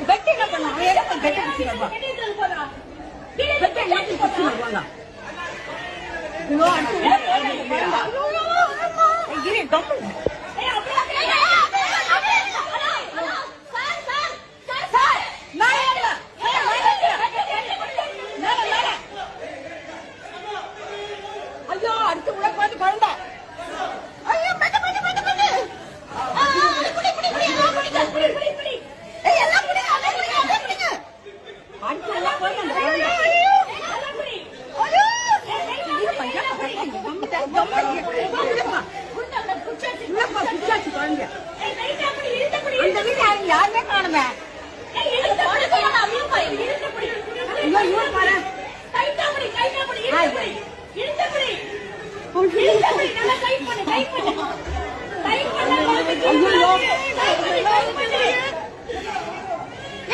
பெட்டி என்ன பண்ணலாம்? பெட்டி பிடிச்சிருவா. பெட்டி என்ன பிடிச்சிருவாங்க? ஐயோ இரு கம்பு. ஐயோ அடுத்து உள்ள பார்த்து குழந்தை. ஐயோ மெட்ட மெட்ட மெட்ட மெட்ட. புடி புடி புடி புடி புடி புடி புடி. ஏய் எல்லாம் புடி எல்லாம் புடி எல்லாம் புடி. அடுத்து உள்ள குழந்தை. ஐயோ எல்லாம் புடி. ஐயோ இது பையா கம்பு கம்பு. குண்டல குச்சாச்சி குண்டல குச்சாச்சி குழந்தை. ஏய் ரைட்டா புடி இழுத்து புடி. அந்த வீட்ல யாருமே காணோமே. ஏய் இழுத்து புடி போடா அம்மா போய் இழுத்து புடி. ஐயோ இவ பாரு. ரைட்டா புடி இழுத்து புடி. இழுத்து புடி. இழுத்து புடி நல்லா டைட் பண்ணு டைட் பண்ணு. டைட் பண்ணா குழந்தை ஐயோ டைட் பண்ணு டைட் பண்ணு.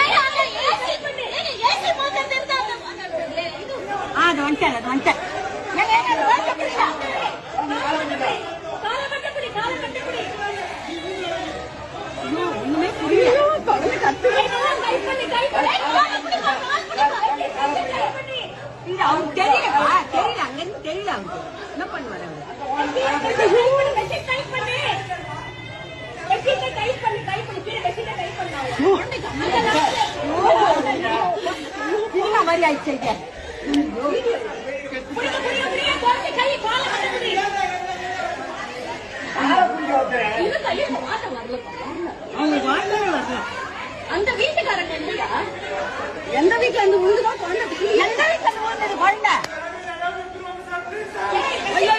ஏய் அந்த ஏசி பண்ணு. ஏய் ஏசி மோட்டர் தெரியுதா அந்த இது. அது வந்துட்ட. ஏய் ஏய் வாங்க புடிடா. கால கட்ட புடி கால கட்ட புடி. ஐயோ இன்னுமே புரியல. குழந்தை கத்து. டைட் பண்ணு டைட் பண்ணு. கால புடி கால புடி டைட் பண்ணு. இது அவன் தெரியலப்பா தெரியல அங்கிருந்து தெரியல அவனுக்கு என்ன பண்ணுவாரு அவன் மாதிரி ஆயிடுச்சு அவங்க வாழ்க்கை வரல. அந்த வீட்டுக்காரங்க இல்லையா? எந்த வீட்டுல இருந்து உண்டுதான் குழந்தை? எந்த வீட்டுல இருந்து உண்டது குழந்தை? ஐயோ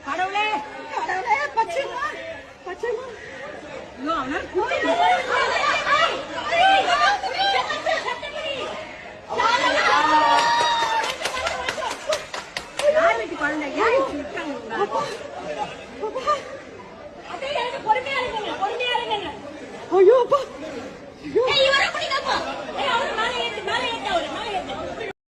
கடவுளே கடவுளே பச்சைமா பச்சைமா. ஐயோ அவனா ஐயோ